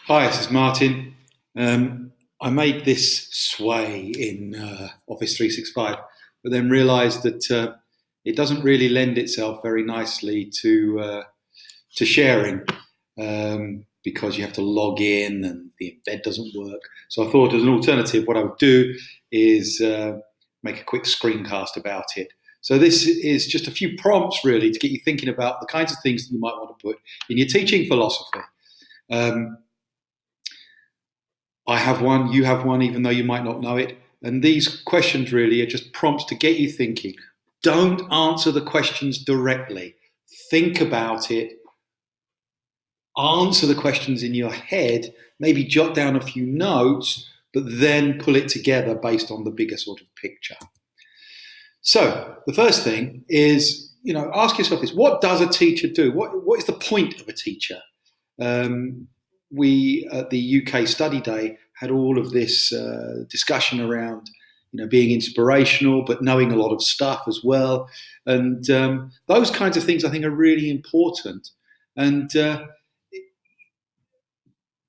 Hi, this is Martin. I made this sway in Office 365, but then realised that it doesn't really lend itself very nicely to sharing because you have to log in and the embed doesn't work. So I thought, as an alternative, what I would do is make a quick screencast about it. So this is just a few prompts, really, to get you thinking about the kinds of things that you might want to put in your teaching philosophy. I have one, you have one, even though you might not know it. And these questions really are just prompts to get you thinking. Don't answer the questions directly. Think about it. Answer the questions in your head. Maybe jot down a few notes, but then pull it together based on the bigger sort of picture. So the first thing is, ask yourself this: what does a teacher do? What is the point of a teacher? We at the UK Study Day had all of this discussion around, being inspirational, but knowing a lot of stuff as well, and those kinds of things I think are really important. And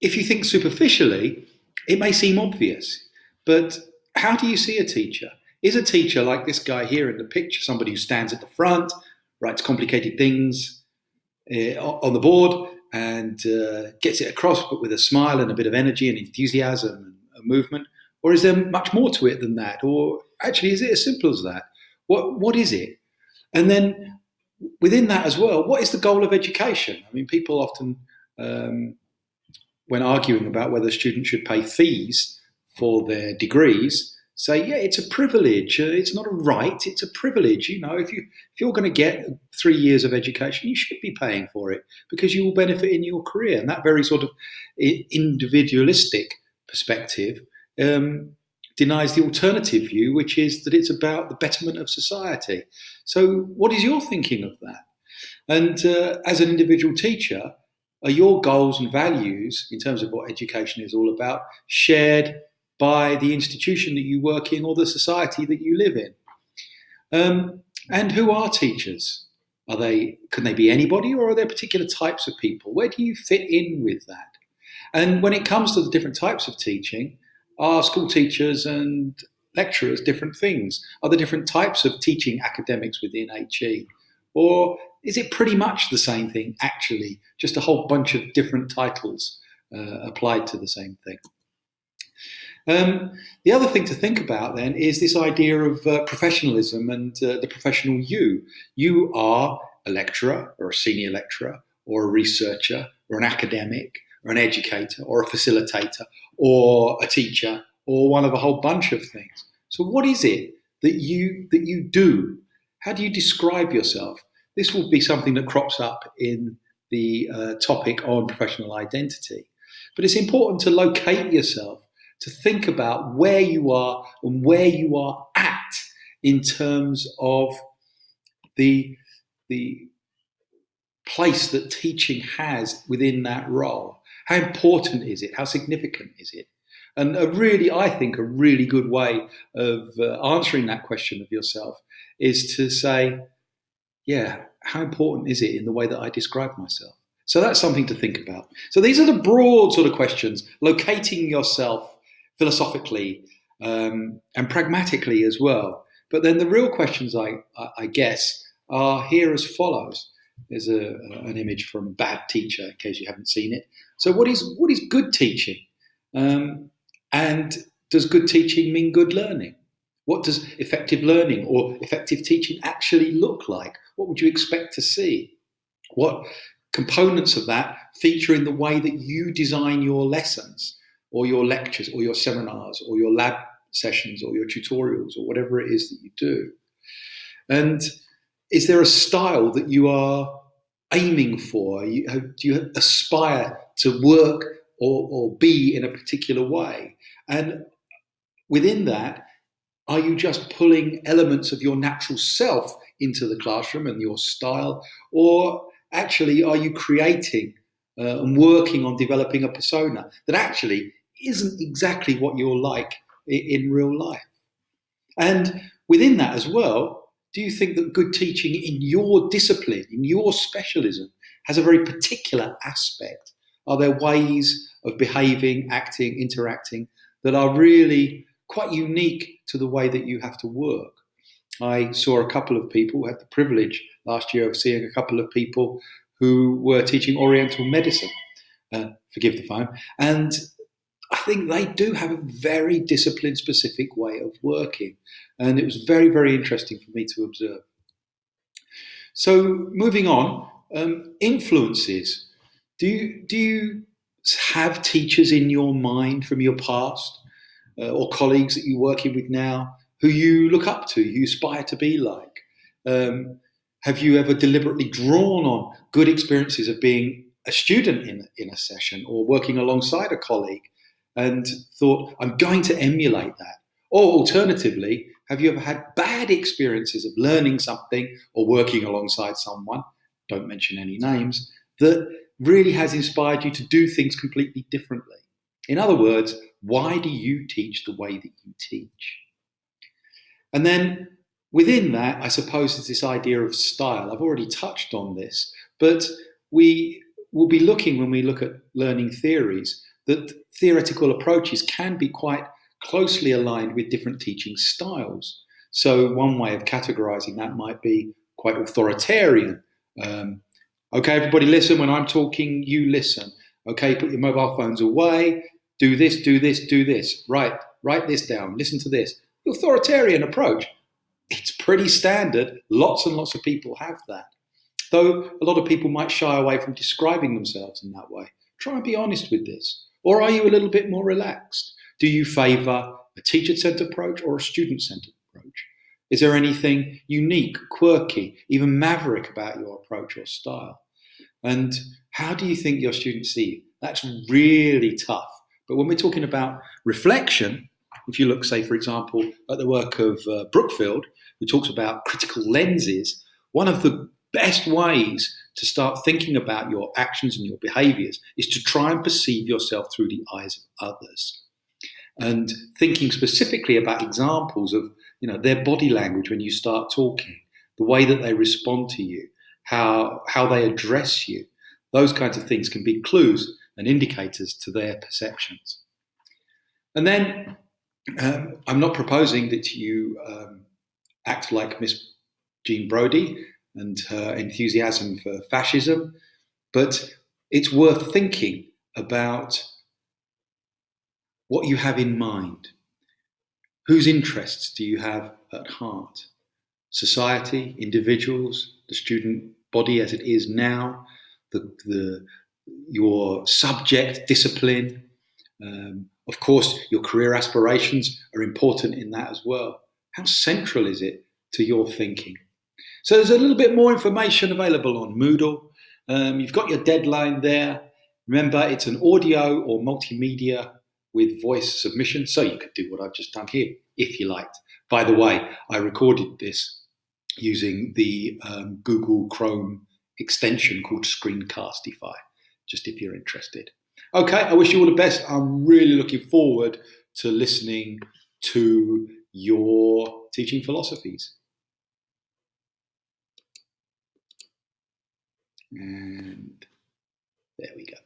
if you think superficially, it may seem obvious, but how do you see a teacher? Is a teacher like this guy here in the picture, somebody who stands at the front, writes complicated things on the board, and gets it across, but with a smile and a bit of energy and enthusiasm and movement? Or is there much more to it than that? Or actually, is it as simple as that? What is it? And then within that as well, what is the goal of education? I mean, people often, when arguing about whether students should pay fees for their degrees, say, yeah, it's a privilege. It's not a right. It's a privilege. If you're going to get 3 years of education, you should be paying for it because you will benefit in your career. And that very sort of individualistic perspective denies the alternative view, which is that it's about the betterment of society. So, what is your thinking of that? And as an individual teacher, are your goals and values in terms of what education is all about shared by the institution that you work in or the society that you live in? And who are teachers? Can they be anybody, or are there particular types of people? Where do you fit in with that? And when it comes to the different types of teaching, are school teachers and lecturers different things? Are there different types of teaching academics within HE? Or is it pretty much the same thing, actually, just a whole bunch of different titles applied to the same thing? The other thing to think about then is this idea of professionalism and the professional you. You are a lecturer or a senior lecturer or a researcher or an academic or an educator or a facilitator or a teacher or one of a whole bunch of things. So what is it that you do? How do you describe yourself? This will be something that crops up in the topic on professional identity. But it's important to locate yourself, to think about where you are and where you are at in terms of the place that teaching has within that role. How important is it? How significant is it? And I think a really good way of answering that question of yourself is to say, yeah, how important is it in the way that I describe myself? So that's something to think about. So these are the broad sort of questions, locating yourself philosophically and pragmatically as well. But then the real questions, I guess, are here as follows. There's an image from Bad Teacher, in case you haven't seen it. So what is good teaching? And does good teaching mean good learning? What does effective learning or effective teaching actually look like? What would you expect to see? What components of that feature in the way that you design your lessons or your lectures or your seminars or your lab sessions or your tutorials or whatever it is that you do? And is there a style that you are aiming for? Do you aspire to work or be in a particular way? And within that, are you just pulling elements of your natural self into the classroom and your style? Or actually, are you creating and working on developing a persona that actually isn't exactly what you're like in real life? And within that as well, do you think that good teaching in your discipline, in your specialism, has a very particular aspect Are there ways of behaving, acting, interacting that are really quite unique to the way that you have to work? I saw a couple of people, had the privilege last year of seeing a couple of people who were teaching Oriental medicine, forgive the phone, and I think they do have a very discipline specific way of working. And it was very, very interesting for me to observe. So moving on, influences. Do you have teachers in your mind from your past or colleagues that you're working with now who you look up to, you aspire to be like? Have you ever deliberately drawn on good experiences of being a student in a session or working alongside a colleague and thought, I'm going to emulate that? Or alternatively, have you ever had bad experiences of learning something or working alongside someone, don't mention any names, that really has inspired you to do things completely differently? In other words, why do you teach the way that you teach? And then within that, I suppose, there's this idea of style. I've already touched on this, but we will be looking, when we look at learning theories, that theoretical approaches can be quite closely aligned with different teaching styles. So one way of categorizing that might be quite authoritarian. Okay, everybody listen. When I'm talking, you listen. Okay, put your mobile phones away. Do this, do this, do this. Write this down. Listen to this. The authoritarian approach, it's pretty standard. Lots and lots of people have that. Though a lot of people might shy away from describing themselves in that way. Try and be honest with this. Or are you a little bit more relaxed? Do you favour a teacher-centred approach or a student-centred approach? Is there anything unique, quirky, even maverick about your approach or style? And how do you think your students see you? That's really tough. But when we're talking about reflection, if you look, say, for example, at the work of Brookfield, who talks about critical lenses, one of the best ways to start thinking about your actions and your behaviours is to try and perceive yourself through the eyes of others. And thinking specifically about examples of, their body language when you start talking, the way that they respond to you, how they address you, those kinds of things can be clues and indicators to their perceptions. And then I'm not proposing that you act like Miss Jean Brodie and her enthusiasm for fascism, but it's worth thinking about what you have in mind. Whose interests do you have at heart? Society, individuals, the student body as it is now, your subject discipline. Of course, your career aspirations are important in that as well. How central is it to your thinking? So there's a little bit more information available on Moodle. You've got your deadline there. Remember, it's an audio or multimedia with voice submission, so you could do what I've just done here, if you liked. By the way, I recorded this using the Google Chrome extension called Screencastify, just if you're interested. Okay, I wish you all the best. I'm really looking forward to listening to your teaching philosophies. And there we go.